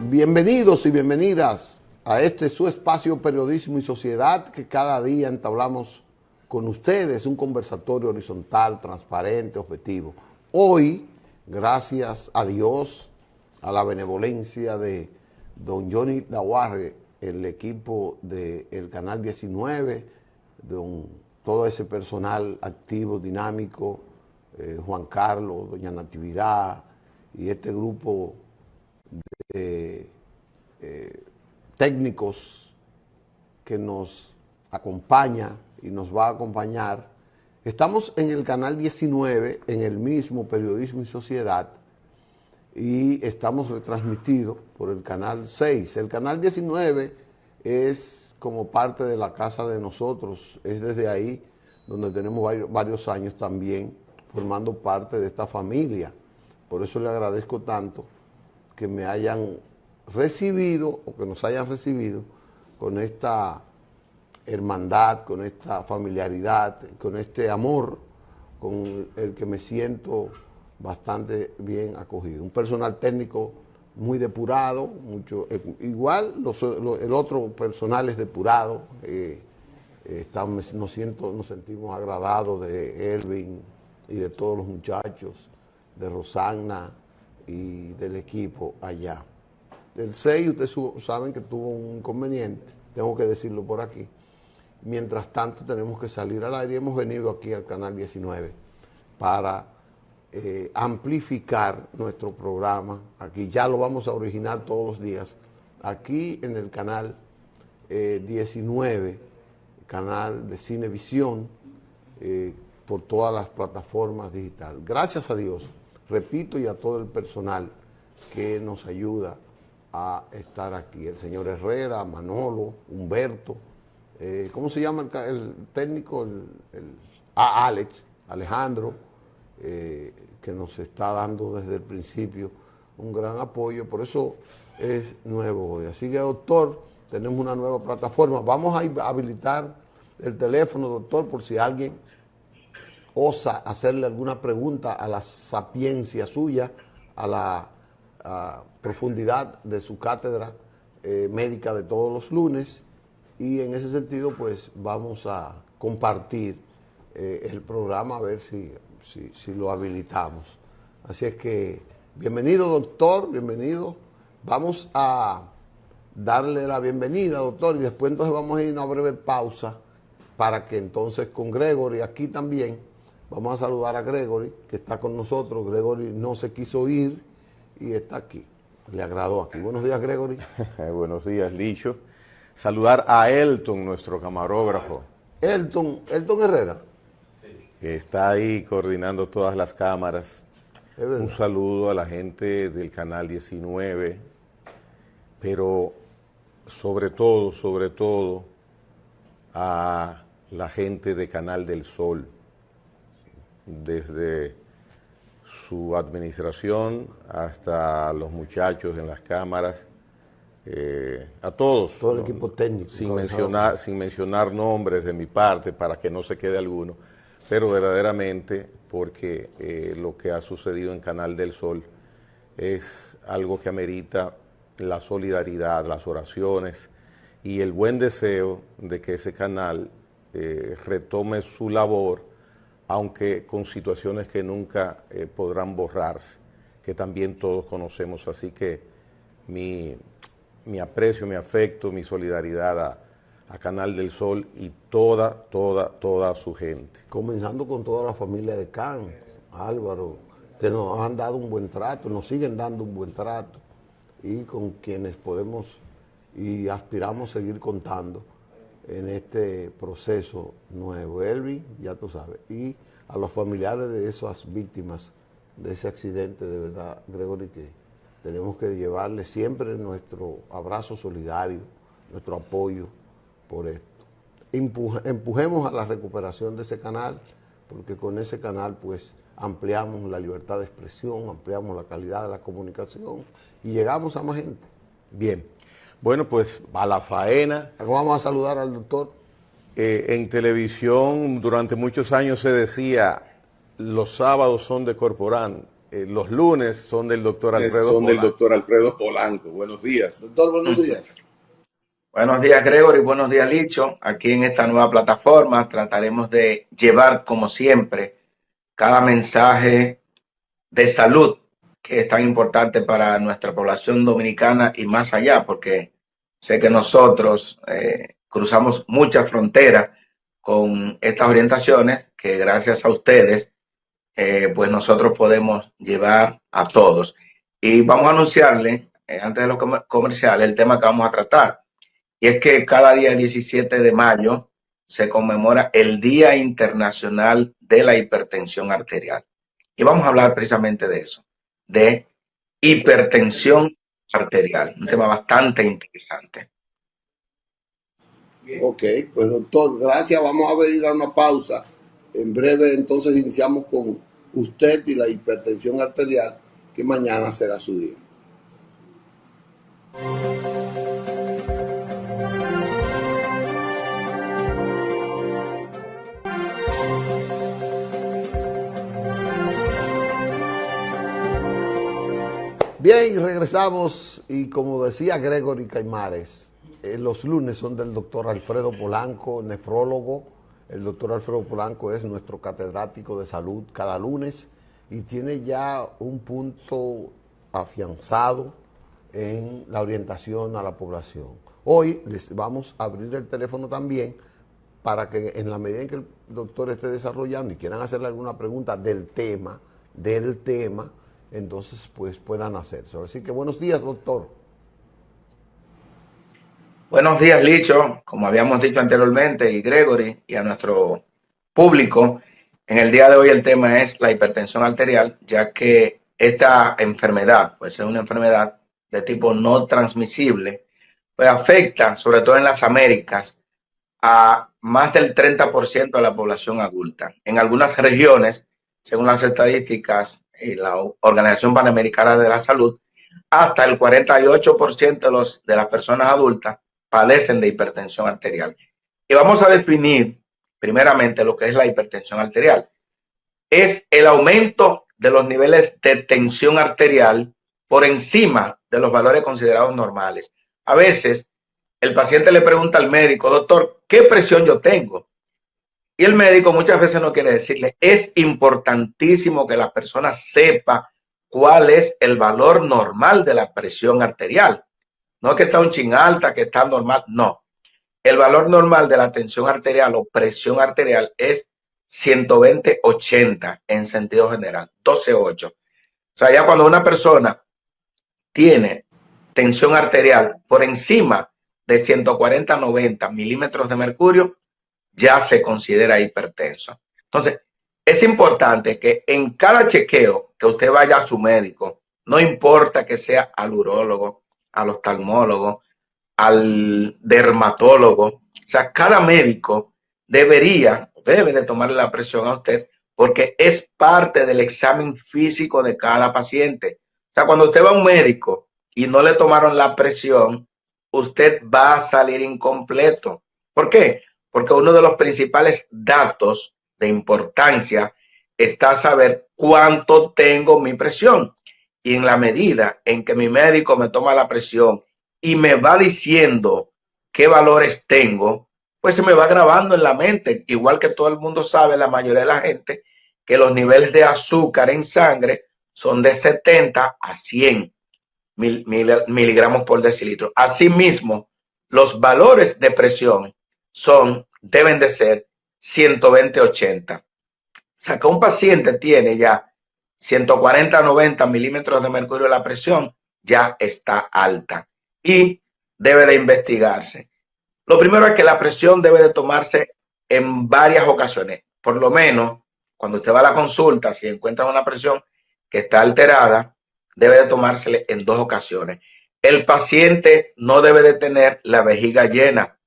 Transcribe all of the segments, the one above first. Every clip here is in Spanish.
Bienvenidos y bienvenidas a este su espacio Periodismo y Sociedad, que cada día entablamos con ustedes un conversatorio horizontal, transparente, objetivo. Hoy, gracias a Dios, a la benevolencia de don Johnny Dawarre, el equipo del Canal 19, todo ese personal activo, dinámico, Juan Carlos, doña Natividad y este grupo de técnicos que nos acompaña y nos va a acompañar. Estamos en el Canal 19, en el mismo Periodismo y Sociedad, y estamos retransmitidos por el Canal 6. El Canal 19 es como parte de la casa de nosotros, es desde ahí donde tenemos varios años también formando parte de esta familia. Por eso le agradezco tanto que me hayan recibido o que nos hayan recibido con esta hermandad, con esta familiaridad, con este amor con el que me siento bastante bien acogido. Un personal técnico muy depurado, igual el otro personal es depurado, nos sentimos agradados de Elvin y de todos los muchachos, de Rosana y del equipo allá. El 6, ustedes saben que tuvo un inconveniente, tengo que decirlo por aquí. Mientras tanto tenemos que salir al aire y hemos venido aquí al Canal 19 para amplificar nuestro programa. Aquí ya lo vamos a originar todos los días. Aquí en el Canal 19, canal de Cinevisión, por todas las plataformas digitales. Gracias a Dios, repito, y a todo el personal que nos ayuda a estar aquí. El señor Herrera, Manolo, Humberto, ¿cómo se llama el técnico? Alex, Alejandro, que nos está dando desde el principio un gran apoyo. Por eso es nuevo hoy. Así que, doctor, tenemos una nueva plataforma. Vamos a habilitar el teléfono, doctor, por si alguien osa hacerle alguna pregunta a la sapiencia suya, a la profundidad de su cátedra médica de todos los lunes, y en ese sentido pues vamos a compartir el programa a ver si lo habilitamos. Así es que bienvenido, doctor, bienvenido. Vamos a darle la bienvenida, doctor, y después entonces vamos a ir a una breve pausa para que entonces con Gregory aquí también vamos a saludar a Gregory, que está con nosotros. Gregory no se quiso ir y está aquí. Le agradó aquí. Buenos días, Gregory. Buenos días, Licho. Saludar a Elton, nuestro camarógrafo. Elton Herrera. Sí. Que está ahí coordinando todas las cámaras. Un saludo a la gente del Canal 19, pero sobre todo, a la gente de Canal del Sol. Desde su administración hasta los muchachos en las cámaras, a todos. Todo el equipo técnico. Sin mencionar nombres de mi parte para que no se quede alguno, pero verdaderamente porque lo que ha sucedido en Canal del Sol es algo que amerita la solidaridad, las oraciones y el buen deseo de que ese canal retome su labor, aunque con situaciones que nunca podrán borrarse, que también todos conocemos. Así que mi aprecio, mi afecto, mi solidaridad a Canal del Sol y toda su gente. Comenzando con toda la familia de Can, Álvaro, que nos han dado un buen trato, nos siguen dando un buen trato, y con quienes podemos y aspiramos a seguir contando en este proceso nuevo. Elvin, ya tú sabes, y a los familiares de esas víctimas de ese accidente, de verdad, Gregory, que tenemos que llevarle siempre nuestro abrazo solidario, nuestro apoyo por esto. Empujemos a la recuperación de ese canal, porque con ese canal pues ampliamos la libertad de expresión, ampliamos la calidad de la comunicación y llegamos a más gente. Bien. Bueno, pues a la faena. Vamos a saludar al doctor. En televisión durante muchos años se decía, los sábados son de Corporán, Los lunes son del doctor Alfredo Polanco. Buenos días. Doctor, buenos días. Buenos días, Gregory. Buenos días, Licho. Aquí en esta nueva plataforma trataremos de llevar, como siempre, cada mensaje de salud que es tan importante para nuestra población dominicana y más allá, porque sé que nosotros cruzamos muchas fronteras con estas orientaciones que gracias a ustedes, pues nosotros podemos llevar a todos. Y vamos a anunciarle, antes de los comerciales, el tema que vamos a tratar. Y es que cada día 17 de mayo se conmemora el Día Internacional de la Hipertensión Arterial. Y vamos a hablar precisamente de eso, de hipertensión arterial, un tema bastante interesante. Ok, pues doctor, gracias. Vamos a ir a una pausa. En breve entonces iniciamos con usted y la hipertensión arterial, que mañana será su día. Bien, regresamos y como decía Gregory Caimares, los lunes son del doctor Alfredo Polanco, nefrólogo. El doctor Alfredo Polanco es nuestro catedrático de salud cada lunes y tiene ya un punto afianzado en la orientación a la población. Hoy les vamos a abrir el teléfono también para que en la medida en que el doctor esté desarrollando y quieran hacerle alguna pregunta del tema, entonces pues puedan hacerse. Así que buenos días, doctor. Buenos días, Licho. Como habíamos dicho anteriormente, y Gregory, y a nuestro público, en el día de hoy el tema es la hipertensión arterial, ya que esta enfermedad, pues es una enfermedad de tipo no transmisible, pues afecta, sobre todo en las Américas, a más del 30% de la población adulta. En algunas regiones, según las estadísticas y la Organización Panamericana de la Salud, hasta el 48% de las personas adultas padecen de hipertensión arterial. Y vamos a definir primeramente lo que es la hipertensión arterial. Es el aumento de los niveles de tensión arterial por encima de los valores considerados normales. A veces el paciente le pregunta al médico, doctor, ¿qué presión yo tengo? Y el médico muchas veces no quiere decirle. Es importantísimo que la persona sepa cuál es el valor normal de la presión arterial. No es que está un chin alta, que está normal, no. El valor normal de la tensión arterial o presión arterial es 120/80 en sentido general, 12/8. O sea, ya cuando una persona tiene tensión arterial por encima de 140/90 milímetros de mercurio, ya se considera hipertenso. Entonces, es importante que en cada chequeo que usted vaya a su médico, no importa que sea al urólogo, al oftalmólogo, al dermatólogo, o sea, cada médico debe de tomarle la presión a usted porque es parte del examen físico de cada paciente. O sea, cuando usted va a un médico y no le tomaron la presión, usted va a salir incompleto. ¿Por qué? Porque uno de los principales datos de importancia está saber cuánto tengo mi presión. Y en la medida en que mi médico me toma la presión y me va diciendo qué valores tengo, pues se me va grabando en la mente. Igual que todo el mundo sabe, la mayoría de la gente, que los niveles de azúcar en sangre son de 70 a 100 miligramos por decilitro. Asimismo, los valores de presión deben de ser 120/80. O sea, que un paciente tiene ya 140/90 milímetros de mercurio de la presión, ya está alta y debe de investigarse. Lo primero es que la presión debe de tomarse en varias ocasiones. Por lo menos, cuando usted va a la consulta, si encuentra una presión que está alterada, debe de tomársele en 2 ocasiones. El paciente no debe de tener la vejiga llena,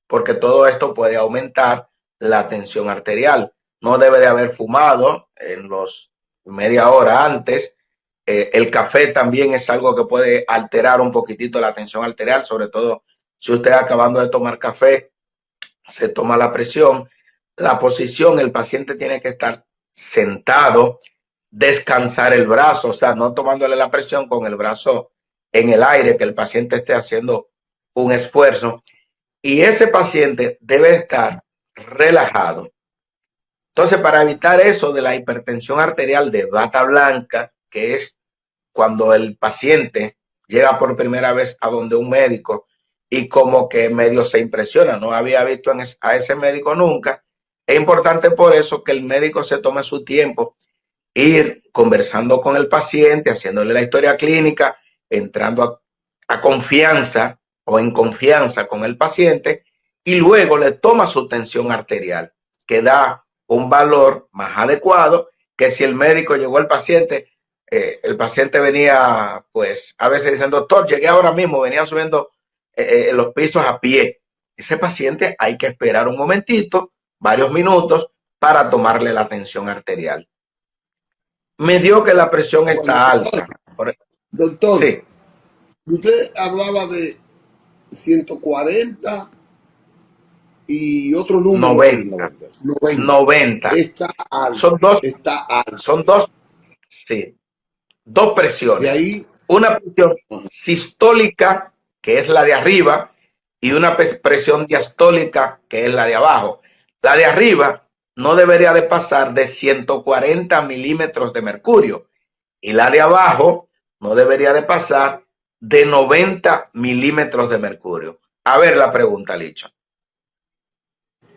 porque todo esto puede aumentar la tensión arterial. No debe de haber fumado en los media hora antes. El café también es algo que puede alterar un poquitito la tensión arterial, sobre todo si usted acabando de tomar café, se toma la presión. La posición, el paciente tiene que estar sentado descansar el brazo, o sea, no tomándole la presión con el brazo en el aire, que el paciente esté haciendo un esfuerzo. Y ese paciente debe estar relajado. Entonces, para evitar eso de la hipertensión arterial de bata blanca, que es cuando el paciente llega por primera vez a donde un médico y como que medio se impresiona, no había visto a ese médico nunca, es importante por eso que el médico se tome su tiempo, ir conversando con el paciente, haciéndole la historia clínica, entrando a confianza o en confianza con el paciente y luego le toma su tensión arterial, que da un valor más adecuado que si el médico llegó al paciente, el paciente venía, pues, a veces dicen, doctor, llegué ahora mismo, venía subiendo los pisos a pie. Ese paciente hay que esperar un momentito, varios minutos, para tomarle la tensión arterial. Me dio que la presión está alta. Doctor, Sí, usted hablaba de 140 y otro número ahí, 90. 90. 90. Está alto, Son dos, está alto. son dos, sí, dos De presiones. ahí, Una presión ajá, sistólica, que es la de arriba, y una presión diastólica, que es la de abajo. La de arriba no debería de pasar de 140 milímetros de mercurio y la de abajo no debería de pasar de 90 milímetros de mercurio. A ver la pregunta, Licho.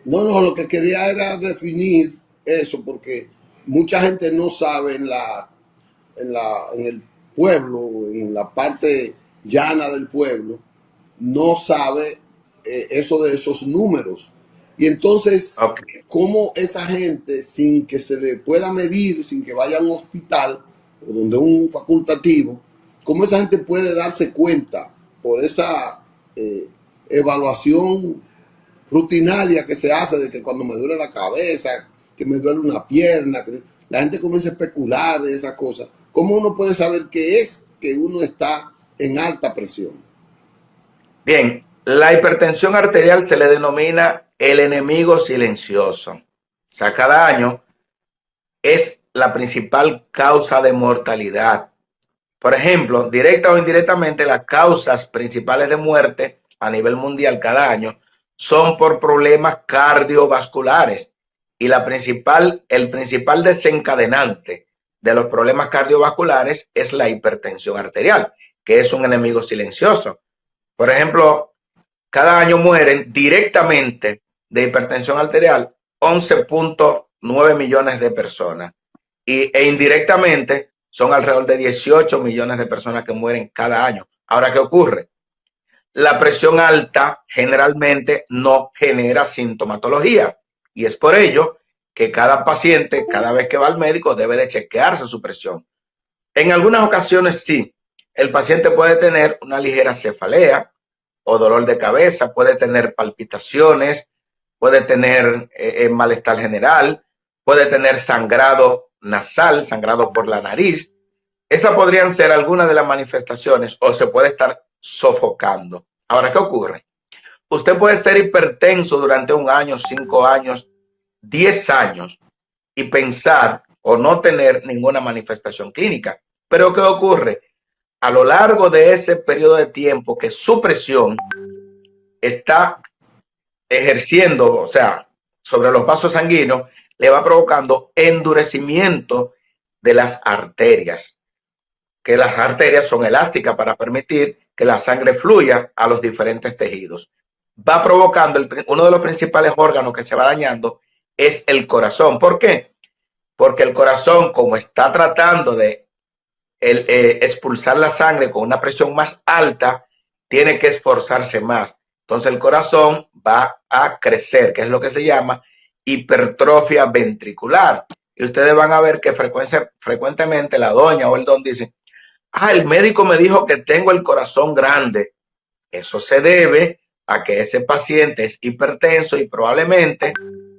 no, lo que quería era definir eso, porque mucha gente no sabe en el pueblo, en la parte llana del pueblo, no sabe eso de esos números. Y entonces, Ok. ¿cómo esa gente, sin que se le pueda medir, sin que vaya a un hospital o donde un facultativo, cómo esa gente puede darse cuenta por esa evaluación rutinaria que se hace de que cuando me duele la cabeza, que me duele una pierna, que la gente comienza a especular de esas cosas? ¿Cómo uno puede saber qué es que uno está en alta presión? Bien, la hipertensión arterial se le denomina el enemigo silencioso. O sea, cada año es la principal causa de mortalidad. Por ejemplo, directa o indirectamente, las causas principales de muerte a nivel mundial cada año son por problemas cardiovasculares. Y el principal desencadenante de los problemas cardiovasculares es la hipertensión arterial, que es un enemigo silencioso. Por ejemplo, cada año mueren directamente de hipertensión arterial 11.9 millones de personas e indirectamente son alrededor de 18 millones de personas que mueren cada año. Ahora, ¿qué ocurre? La presión alta generalmente no genera sintomatología y es por ello que cada paciente, cada vez que va al médico, debe de chequearse su presión. En algunas ocasiones sí, el paciente puede tener una ligera cefalea o dolor de cabeza, puede tener palpitaciones, puede tener malestar general, puede tener sangrado nasal, sangrado por la nariz. Esas podrían ser algunas de las manifestaciones o se puede estar sofocando. Ahora, ¿qué ocurre? Usted puede ser hipertenso durante 1 año, 5 años, 10 años y pensar o no tener ninguna manifestación clínica. Pero ¿qué ocurre? A lo largo de ese periodo de tiempo que su presión está ejerciendo, o sea, sobre los vasos sanguíneos, le va provocando endurecimiento de las arterias, que las arterias son elásticas para permitir que la sangre fluya a los diferentes tejidos. Va provocando, uno de los principales órganos que se va dañando es el corazón. ¿Por qué? Porque el corazón, como está tratando de expulsar la sangre con una presión más alta, tiene que esforzarse más. Entonces el corazón va a crecer, que es lo que se llama hipertrofia ventricular. Y ustedes van a ver que frecuentemente la doña o el don dicen, el médico me dijo que tengo el corazón grande. Eso se debe a que ese paciente es hipertenso y probablemente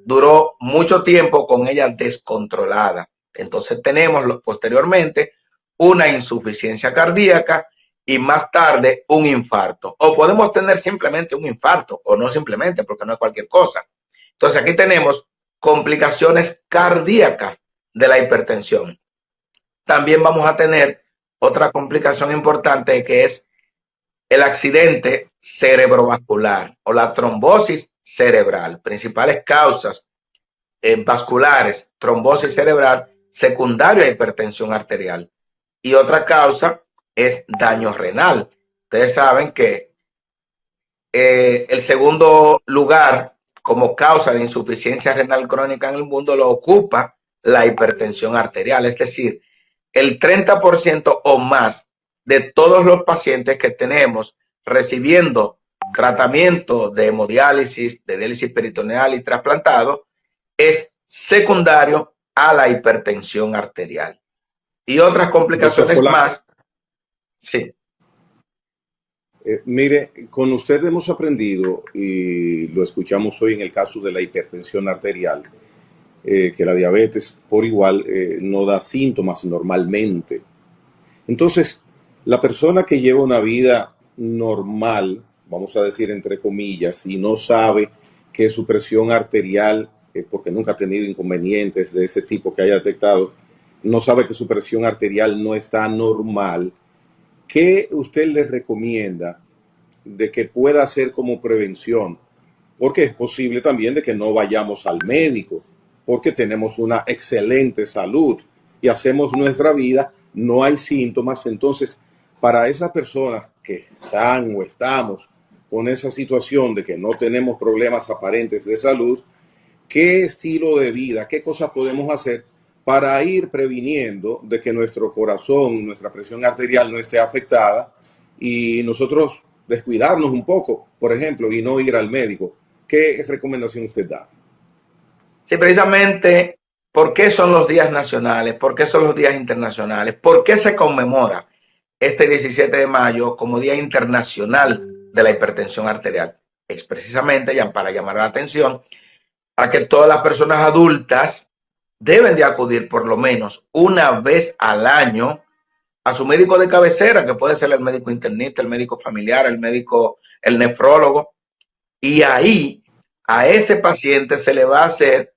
duró mucho tiempo con ella descontrolada. Entonces tenemos posteriormente una insuficiencia cardíaca y más tarde un infarto. O podemos tener simplemente un infarto o no simplemente porque no es cualquier cosa. Entonces aquí tenemos complicaciones cardíacas de la hipertensión. también vamos a tener otra complicación importante, que es el accidente cerebrovascular o la trombosis cerebral. Principales causas vasculares: trombosis cerebral, secundario a hipertensión arterial. Y otra causa es daño renal. Ustedes saben que el segundo lugar como causa de insuficiencia renal crónica en el mundo lo ocupa la hipertensión arterial. Es decir, el 30% o más de todos los pacientes que tenemos recibiendo tratamiento de hemodiálisis, de diálisis peritoneal y trasplantado es secundario a la hipertensión arterial. Y otras complicaciones más. Sí. Mire, con usted hemos aprendido, y lo escuchamos hoy en el caso de la hipertensión arterial, que la diabetes por igual no da síntomas normalmente. Entonces, la persona que lleva una vida normal, vamos a decir entre comillas, y no sabe que su presión arterial, porque nunca ha tenido inconvenientes de ese tipo que haya detectado, no sabe que su presión arterial no está normal, ¿qué usted le recomienda de que pueda hacer como prevención? Porque es posible también de que no vayamos al médico, porque tenemos una excelente salud y hacemos nuestra vida, no hay síntomas. Entonces, para esas personas que están o estamos con esa situación de que no tenemos problemas aparentes de salud, ¿qué estilo de vida, qué cosas podemos hacer para ir previniendo de que nuestro corazón, nuestra presión arterial no esté afectada y nosotros descuidarnos un poco, por ejemplo, y no ir al médico? ¿Qué recomendación usted da? Sí, precisamente, ¿por qué son los días nacionales? ¿Por qué son los días internacionales? ¿Por qué se conmemora este 17 de mayo como Día Internacional de la Hipertensión Arterial? Es precisamente ya para llamar la atención a que todas las personas adultas deben de acudir por lo menos una vez al año a su médico de cabecera, que puede ser el médico internista, el médico familiar, el médico, el nefrólogo, y ahí a ese paciente se le va a hacer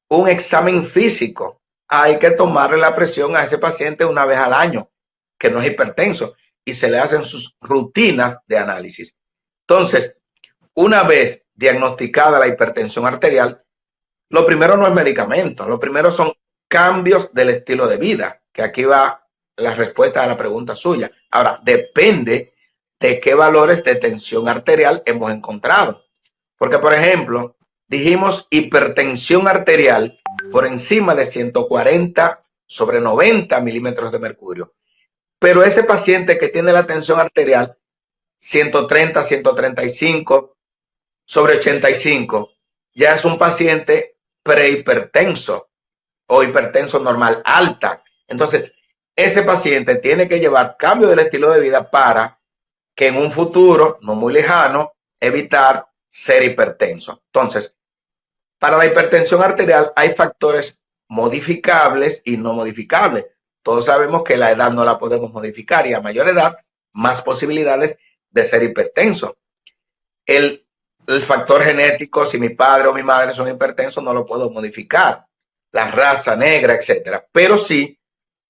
un examen físico. Hay que tomarle la presión a ese paciente una vez al año, que no es hipertenso, y se le hacen sus rutinas de análisis. Entonces, una vez diagnosticada la hipertensión arterial, lo primero no es medicamento, lo primero son cambios del estilo de vida, que aquí va la respuesta a la pregunta suya. Ahora, depende de qué valores de tensión arterial hemos encontrado. Porque, por ejemplo, dijimos hipertensión arterial por encima de 140/90 milímetros de mercurio. Pero ese paciente que tiene la tensión arterial 130, 135/85, ya es un paciente prehipertenso o hipertenso normal alta. Entonces, ese paciente tiene que llevar cambio del estilo de vida para que en un futuro no muy lejano evitar ser hipertenso. Entonces, para la hipertensión arterial hay factores modificables y no modificables. Todos sabemos que la edad no la podemos modificar y a mayor edad, más posibilidades de ser hipertenso. El factor genético, si mi padre o mi madre son hipertensos, no lo puedo modificar. La raza negra, etcétera. Pero sí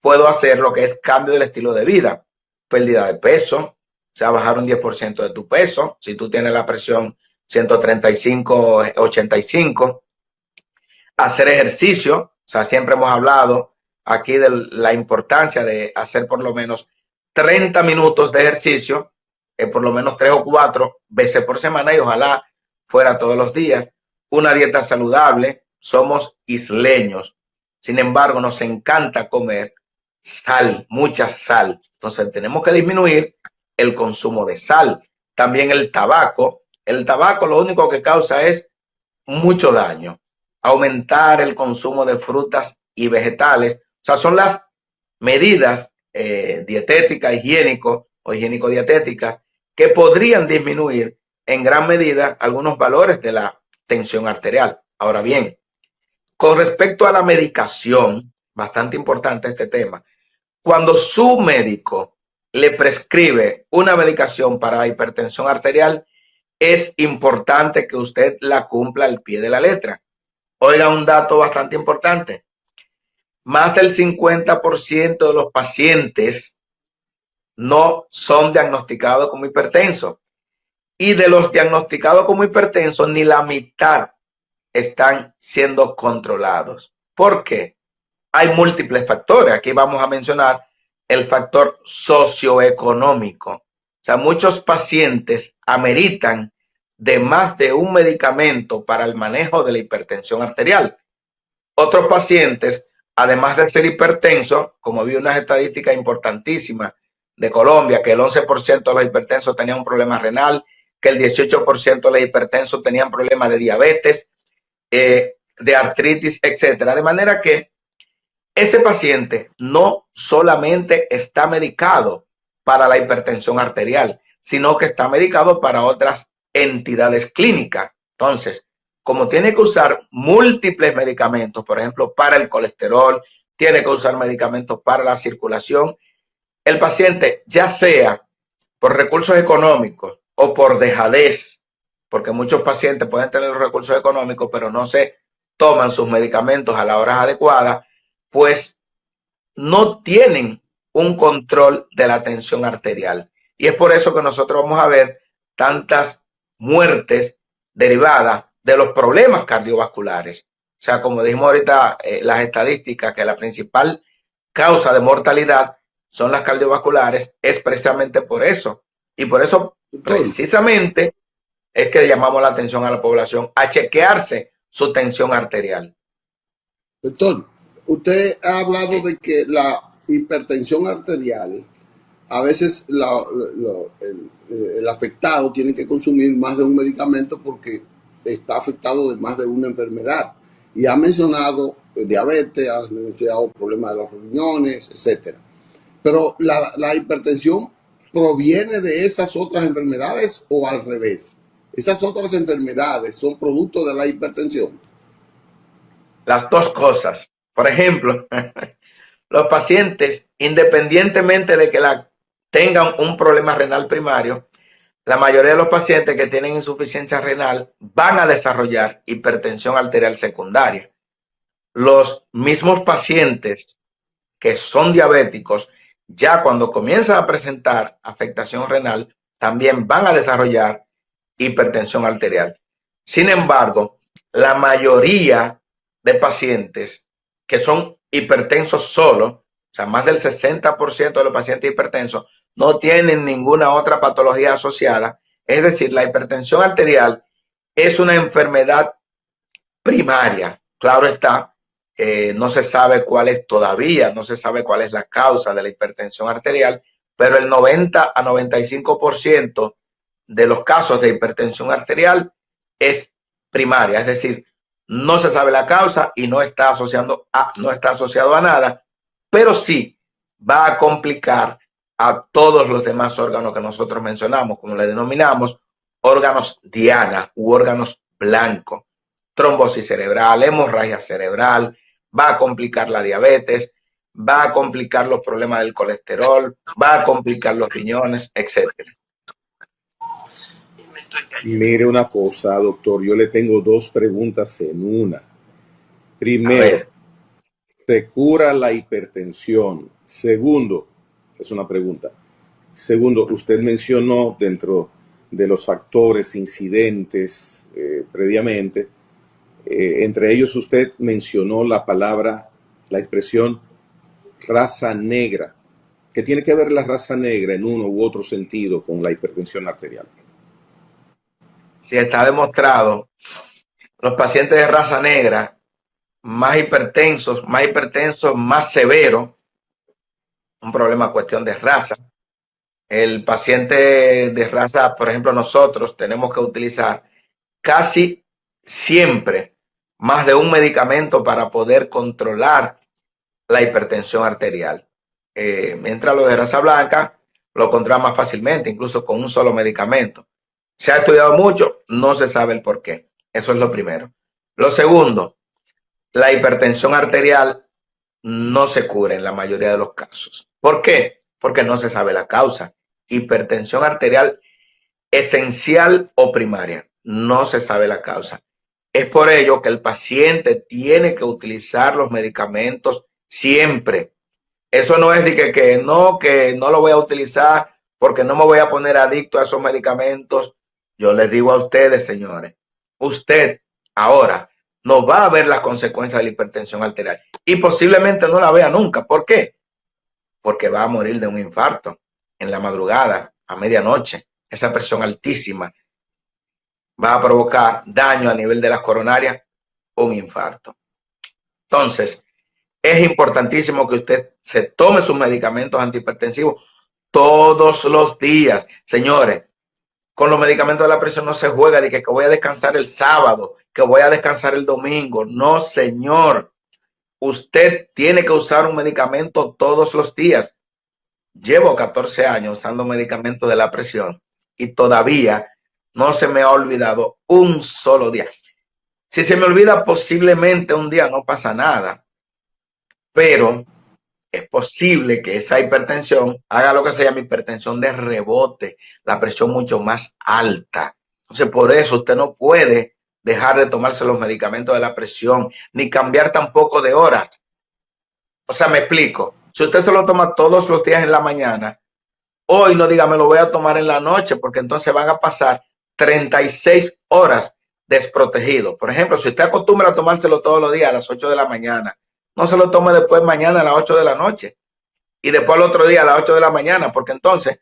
puedo hacer lo que es cambio del estilo de vida. Pérdida de peso, o sea, bajar un 10% de tu peso. Si tú tienes la presión 135/85. Hacer ejercicio, o sea, siempre hemos hablado aquí de la importancia de hacer por lo menos 30 minutos de ejercicio, por lo menos 3 o 4 veces por semana, y ojalá fuera todos los días. Una dieta saludable. Somos isleños, sin embargo nos encanta comer sal, mucha sal. Entonces tenemos que disminuir el consumo de sal. También el tabaco lo único que causa es mucho daño. Aumentar el consumo de frutas y vegetales, o sea, son las medidas dietéticas, higiénico o higiénico-dietéticas que podrían disminuir en gran medida algunos valores de la tensión arterial. Ahora bien, con respecto a la medicación, bastante importante este tema, cuando su médico le prescribe una medicación para la hipertensión arterial, es importante que usted la cumpla al pie de la letra. Oiga, un dato bastante importante. más del 50% de los pacientes no son diagnosticados como hipertensos. Y de los diagnosticados como hipertensos, ni la mitad están siendo controlados. ¿Por qué? Hay múltiples factores. Aquí vamos a mencionar el factor socioeconómico. O sea, muchos pacientes ameritan de más de un medicamento para el manejo de la hipertensión arterial. Otros pacientes, además de ser hipertensos, como vi unas estadísticas importantísimas de Colombia, que el 11% de los hipertensos tenían un problema renal, que el 18% de los hipertensos tenían problemas de diabetes, de artritis, etcétera. De manera que ese paciente no solamente está medicado para la hipertensión arterial, sino que está medicado para otras entidades clínicas. Entonces, como tiene que usar múltiples medicamentos, por ejemplo, para el colesterol, tiene que usar medicamentos para la circulación, el paciente, ya sea por recursos económicos o por dejadez, porque muchos pacientes pueden tener los recursos económicos, pero no se toman sus medicamentos a las horas adecuadas, pues no tienen un control de la tensión arterial. Y es por eso que nosotros vamos a ver tantas muertes derivadas de los problemas cardiovasculares. O sea, como dijimos ahorita, las estadísticas, que la principal causa de mortalidad son las cardiovasculares, es precisamente por eso. Y por eso, precisamente, es que llamamos la atención a la población a chequearse su tensión arterial. Doctor, usted ha hablado de que la hipertensión arterial, a veces el afectado tiene que consumir más de un medicamento porque está afectado de más de una enfermedad. Y ha mencionado diabetes, ha mencionado problemas de los riñones, etcétera. Pero la hipertensión proviene de esas otras enfermedades o al revés. Esas otras enfermedades son producto de la hipertensión. Las dos cosas. Por ejemplo, los pacientes, independientemente de que tengan un problema renal primario, la mayoría de los pacientes que tienen insuficiencia renal van a desarrollar hipertensión arterial secundaria. Los mismos pacientes que son diabéticos, ya cuando comienzan a presentar afectación renal, también van a desarrollar hipertensión arterial. Sin embargo, la mayoría de pacientes que son hipertensos solo, o sea, más del 60% de los pacientes hipertensos no tienen ninguna otra patología asociada. Es decir, la hipertensión arterial es una enfermedad primaria. Claro está, no se sabe cuál es todavía, no se sabe cuál es la causa de la hipertensión arterial, pero el 90 a 95% de los casos de hipertensión arterial es primaria, es decir, no se sabe la causa y no está asociado a nada, pero sí va a complicar a todos los demás órganos que nosotros mencionamos, como le denominamos, órganos diana u órganos blancos, trombosis cerebral, hemorragia cerebral, va a complicar la diabetes, va a complicar los problemas del colesterol, va a complicar los riñones, etcétera. Mire una cosa, doctor, yo le tengo dos preguntas en una. Primero, ¿se cura la hipertensión? Segundo, es una pregunta. Segundo, usted mencionó dentro de los factores incidentes previamente, entre ellos usted mencionó la expresión raza negra. ¿Qué tiene que ver la raza negra en uno u otro sentido con la hipertensión arterial? Si está demostrado, los pacientes de raza negra, más hipertensos, más severos, un problema cuestión de raza. El paciente de raza, por ejemplo, nosotros tenemos que utilizar casi siempre más de un medicamento para poder controlar la hipertensión arterial. Mientras lo de raza blanca lo controla más fácilmente, incluso con un solo medicamento. Se ha estudiado mucho, no se sabe el por qué. Eso es lo primero. Lo segundo, la hipertensión arterial no se cura en la mayoría de los casos. ¿Por qué? Porque no se sabe la causa. Hipertensión arterial esencial o primaria, no se sabe la causa. Es por ello que el paciente tiene que utilizar los medicamentos Siempre. Eso no es de que no lo voy a utilizar porque no me voy a poner adicto a esos medicamentos. Yo les digo a ustedes, señores, usted ahora no va a ver las consecuencias de la hipertensión arterial y posiblemente no la vea nunca. ¿Por qué? Porque va a morir de un infarto en la madrugada, a medianoche. Esa presión altísima va a provocar daño a nivel de las coronarias, un infarto. Entonces, es importantísimo que usted se tome sus medicamentos antihipertensivos todos los días. Señores, con los medicamentos de la presión no se juega de que voy a descansar el sábado, que voy a descansar el domingo. No, señor. Usted tiene que usar un medicamento todos los días. Llevo 14 años usando medicamentos de la presión y todavía no se me ha olvidado un solo día. Si se me olvida posiblemente un día no pasa nada, pero es posible que esa hipertensión haga lo que se llama hipertensión de rebote, la presión mucho más alta. Entonces, por eso usted no puede dejar de tomarse los medicamentos de la presión, ni cambiar tampoco de horas. O sea, me explico. Si usted se lo toma todos los días en la mañana, hoy no diga me lo voy a tomar en la noche, porque entonces van a pasar 36 horas desprotegido. Por ejemplo, si usted acostumbra a tomárselo todos los días a las 8 de la mañana, no se lo tome después mañana a las 8 de la noche y después al otro día a las 8 de la mañana, porque entonces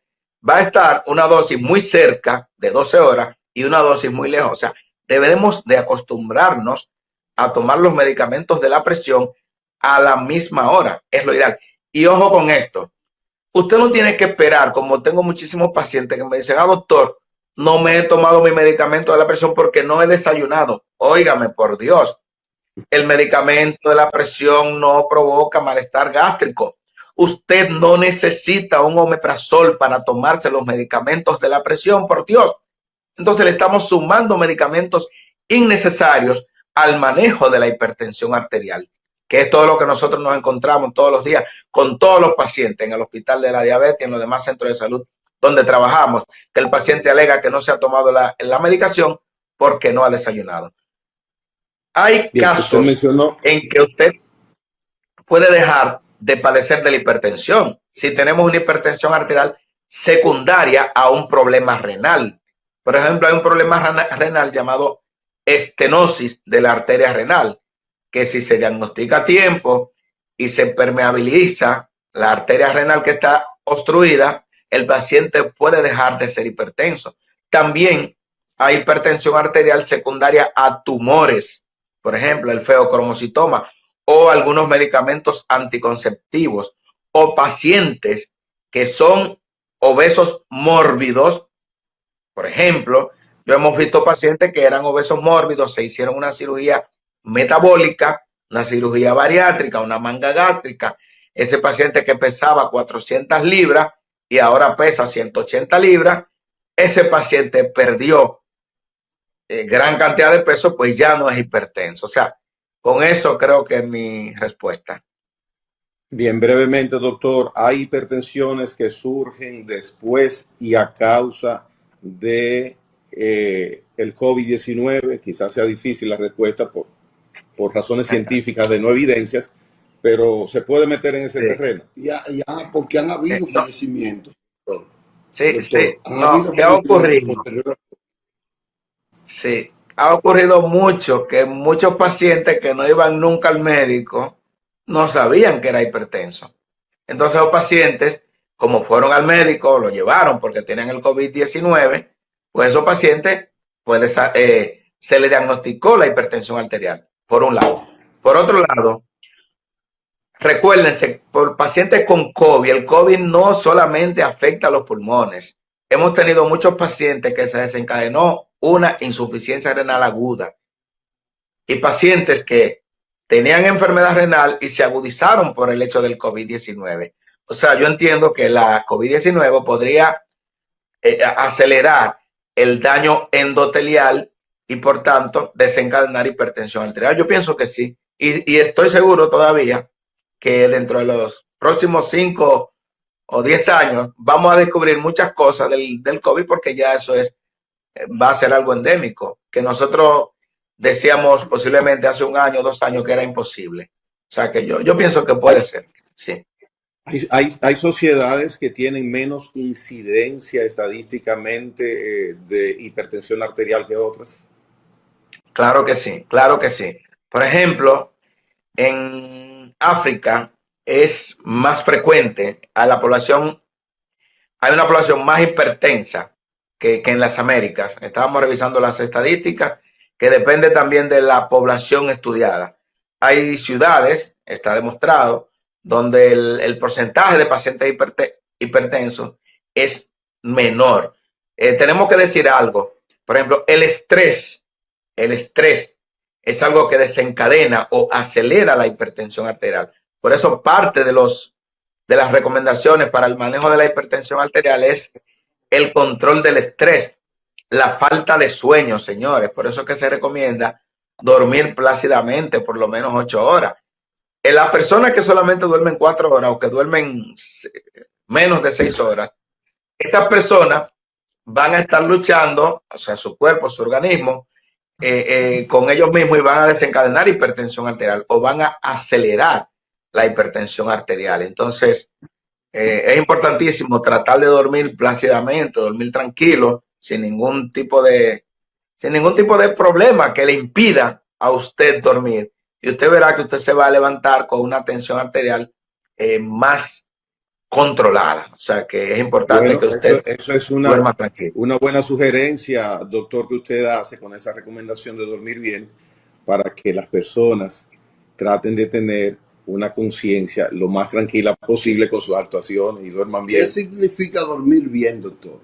va a estar una dosis muy cerca de 12 horas y una dosis muy lejos. O sea, debemos de acostumbrarnos a tomar los medicamentos de la presión a la misma hora. Es lo ideal. Y ojo con esto. Usted no tiene que esperar, como tengo muchísimos pacientes que me dicen, doctor, no me he tomado mi medicamento de la presión porque no he desayunado. Óigame, por Dios, el medicamento de la presión no provoca malestar gástrico. Usted no necesita un omeprazol para tomarse los medicamentos de la presión, por Dios. Entonces le estamos sumando medicamentos innecesarios al manejo de la hipertensión arterial, que es todo lo que nosotros nos encontramos todos los días con todos los pacientes en el hospital de la diabetes y en los demás centros de salud donde trabajamos, que el paciente alega que no se ha tomado la medicación porque no ha desayunado. Hay casos en que usted puede dejar de padecer de la hipertensión si tenemos una hipertensión arterial secundaria a un problema renal. Por ejemplo, hay un problema renal llamado estenosis de la arteria renal, que si se diagnostica a tiempo y se permeabiliza la arteria renal que está obstruida, el paciente puede dejar de ser hipertenso. También hay hipertensión arterial secundaria a tumores, por ejemplo, el feocromocitoma o algunos medicamentos anticonceptivos, o pacientes que son obesos mórbidos. Por ejemplo, yo hemos visto pacientes que eran obesos mórbidos, se hicieron una cirugía metabólica, una cirugía bariátrica, una manga gástrica. Ese paciente que pesaba 400 libras y ahora pesa 180 libras, ese paciente perdió gran cantidad de peso, pues ya no es hipertenso. O sea, con eso creo que es mi respuesta. Bien, brevemente, doctor, hay hipertensiones que surgen después y a causa de el COVID-19. Quizás sea difícil la respuesta por razones científicas de no evidencias, pero se puede meter en ese terreno. Ya, porque han habido fallecimientos. Sí, doctor, sí. No, ¿qué ha ocurrido? Sí, ha ocurrido mucho que muchos pacientes que no iban nunca al médico no sabían que era hipertenso. Entonces los pacientes, como fueron al médico, lo llevaron porque tenían el COVID-19, pues esos pacientes se le diagnosticó la hipertensión arterial, por un lado. Por otro lado, recuérdense, por pacientes con COVID, el COVID no solamente afecta a los pulmones. Hemos tenido muchos pacientes que se desencadenó una insuficiencia renal aguda y pacientes que tenían enfermedad renal y se agudizaron por el hecho del COVID-19. O sea, yo entiendo que la COVID-19 podría acelerar el daño endotelial y por tanto desencadenar hipertensión arterial. Yo pienso que sí. Y estoy seguro todavía que dentro de los próximos 5 o 10 años vamos a descubrir muchas cosas del COVID, porque ya eso va a ser algo endémico, que nosotros decíamos posiblemente hace un año, 2 años que era imposible. O sea que yo pienso que puede ser, sí. Hay sociedades que tienen menos incidencia estadísticamente de hipertensión arterial que otras. Claro que sí, claro que sí. Por ejemplo, en África es más frecuente a la población, hay una población más hipertensa que en las Américas. Estábamos revisando las estadísticas que depende también de la población estudiada. Hay ciudades, está demostrado, donde el porcentaje de pacientes hipertensos es menor. Tenemos que decir algo. Por ejemplo, el estrés es algo que desencadena o acelera la hipertensión arterial. Por eso parte de las recomendaciones para el manejo de la hipertensión arterial es el control del estrés, la falta de sueño, señores. Por eso es que se recomienda dormir plácidamente por lo menos 8 horas. En las personas que solamente duermen 4 horas o que duermen menos de 6 horas, estas personas van a estar luchando, o sea, su cuerpo, su organismo, con ellos mismos y van a desencadenar hipertensión arterial o van a acelerar la hipertensión arterial. Entonces, es importantísimo tratar de dormir plácidamente, dormir tranquilo, sin ningún tipo de problema que le impida a usted dormir. Y usted verá que usted se va a levantar con una tensión arterial más controlada. O sea que es importante Bueno, que usted eso es duerma tranquilo. una buena sugerencia, doctor, que usted hace con esa recomendación de dormir bien para que las personas traten de tener una conciencia lo más tranquila posible con sus actuaciones y duerman bien. ¿Qué significa dormir bien, doctor?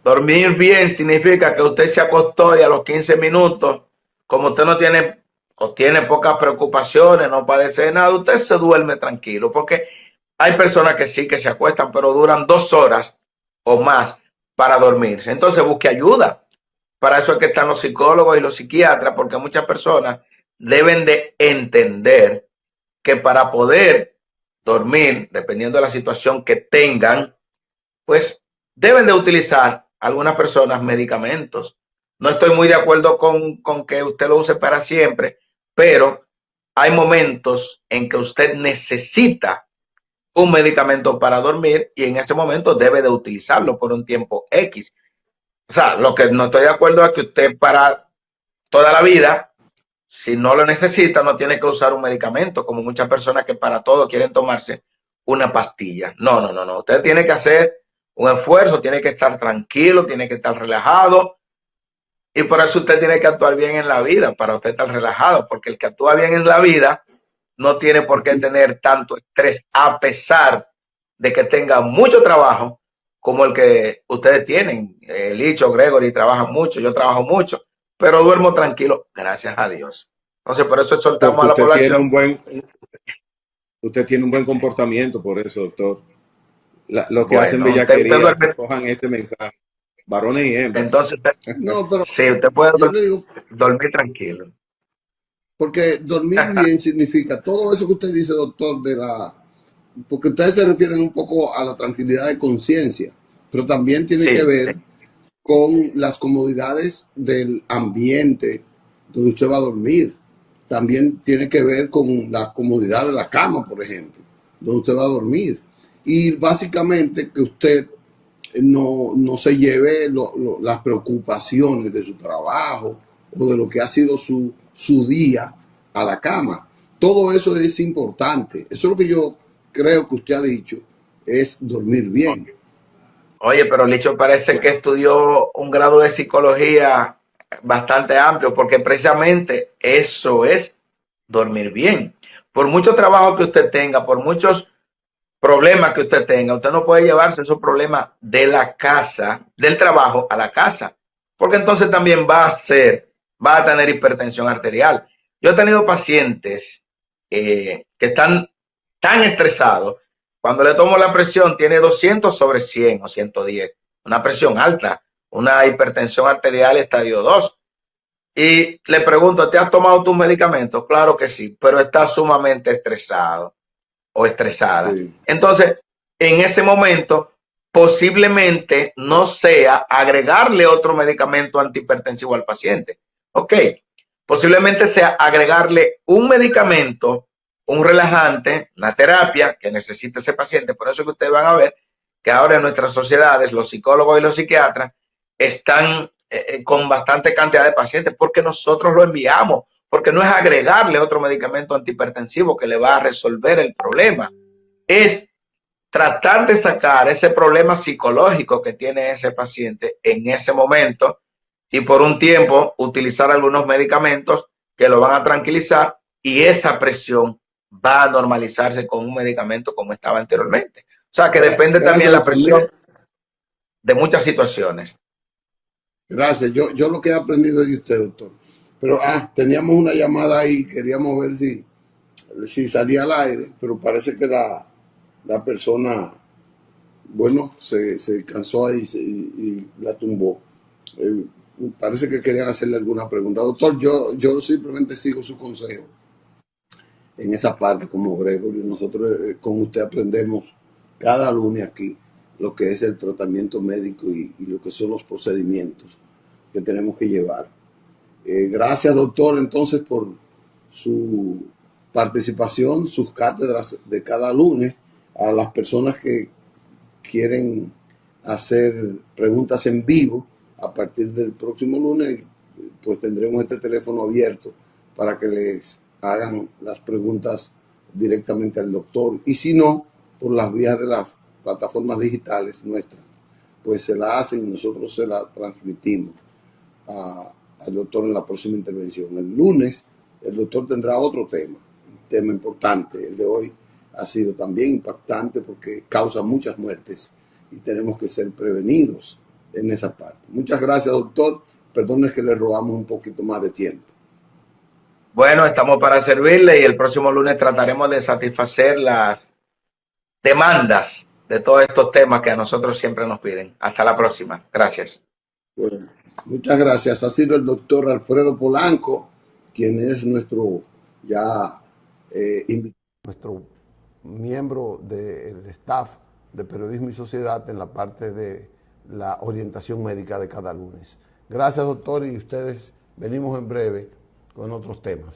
Dormir bien significa que usted se acostó y a los 15 minutos, como usted no tiene o tiene pocas preocupaciones, no padece de nada, usted se duerme tranquilo, porque hay personas que sí que se acuestan, pero duran 2 horas o más para dormirse. Entonces busque ayuda. Para eso es que están los psicólogos y los psiquiatras, porque muchas personas deben de entender que para poder dormir, dependiendo de la situación que tengan, pues deben de utilizar algunas personas medicamentos. No estoy muy de acuerdo con que usted lo use para siempre, pero hay momentos en que usted necesita un medicamento para dormir y en ese momento debe de utilizarlo por un tiempo X. O sea, lo que no estoy de acuerdo es que usted para toda la vida, si no lo necesita, no tiene que usar un medicamento, como muchas personas que para todo quieren tomarse una pastilla. No, no, no, no. Usted tiene que hacer un esfuerzo, tiene que estar tranquilo, tiene que estar relajado. Y por eso usted tiene que actuar bien en la vida, para usted estar relajado, porque el que actúa bien en la vida no tiene por qué tener tanto estrés, a pesar de que tenga mucho trabajo, como el que ustedes tienen. Licho, Gregory trabajan mucho, yo trabajo mucho, pero duermo tranquilo, gracias a Dios. Entonces, por eso exhortamos a la población. Usted tiene un buen comportamiento por eso, doctor. Los que Bueno, hacen bellaquería, duerme, cojan este mensaje. Varones y hembras. entonces, No, pero sí, usted puede yo le digo, dormir tranquilo. porque dormir bien significa todo eso que usted dice, doctor, porque ustedes se refieren un poco a la tranquilidad de conciencia, pero también tiene Sí, que sí. ver con las comodidades del ambiente donde usted va a dormir. También tiene que ver con la comodidad de la cama, por ejemplo, donde usted va a dormir. Y básicamente que usted no se lleve las preocupaciones de su trabajo o de lo que ha sido su día a la cama. Todo eso es importante. Eso es lo que yo creo que usted ha dicho, es dormir bien. Oye, pero Licho parece que estudió un grado de psicología bastante amplio, porque precisamente eso es dormir bien. Por mucho trabajo que usted tenga, por muchos problemas que usted tenga, usted no puede llevarse esos problemas de la casa, del trabajo a la casa, porque entonces también va a tener hipertensión arterial. Yo he tenido pacientes que están tan estresados, cuando le tomo la presión tiene 200 sobre 100 o 110, una presión alta, una hipertensión arterial estadio 2. Y le pregunto, ¿te has tomado tus medicamentos? Claro que sí, pero está sumamente estresado o estresada. Sí. Entonces, en ese momento, posiblemente no sea agregarle otro medicamento antihipertensivo al paciente. Ok, posiblemente sea agregarle un medicamento, un relajante, una terapia que necesite ese paciente. Por eso que ustedes van a ver que ahora en nuestras sociedades los psicólogos y los psiquiatras están con bastante cantidad de pacientes porque nosotros lo enviamos, porque no es agregarle otro medicamento antihipertensivo que le va a resolver el problema, es tratar de sacar ese problema psicológico que tiene ese paciente en ese momento y por un tiempo utilizar algunos medicamentos que lo van a tranquilizar y esa presión va a normalizarse con un medicamento como estaba anteriormente. O sea que depende también la presión de muchas situaciones. Gracias. Yo lo que he aprendido de usted, doctor. Pero teníamos una llamada ahí, queríamos ver si salía al aire, pero parece que la persona, bueno, se cansó ahí y la tumbó. Parece que querían hacerle alguna pregunta. Doctor, yo simplemente sigo su consejo en esa parte como Gregorio. Nosotros con usted aprendemos cada lunes aquí lo que es el tratamiento médico y lo que son los procedimientos que tenemos que llevar. Gracias, doctor, entonces por su participación, sus cátedras de cada lunes. A las personas que quieren hacer preguntas en vivo, a partir del próximo lunes, pues tendremos este teléfono abierto para que les hagan las preguntas directamente al doctor. Y si no, por las vías de las plataformas digitales nuestras, pues se la hacen y nosotros se la transmitimos al doctor en la próxima intervención. El lunes el doctor tendrá otro tema, un tema importante. El de hoy ha sido también impactante porque causa muchas muertes y tenemos que ser prevenidos en esa parte. Muchas gracias, doctor. Perdone que le robamos un poquito más de tiempo. Bueno, estamos para servirle y el próximo lunes trataremos de satisfacer las demandas de todos estos temas que a nosotros siempre nos piden. Hasta la próxima. Gracias. Bueno, muchas gracias. Ha sido el doctor Alfredo Polanco, quien es nuestro ya invitado. Nuestro miembro del staff de Periodismo y Sociedad en la parte de la orientación médica de cada lunes. Gracias, doctor, y ustedes venimos en breve con otros temas.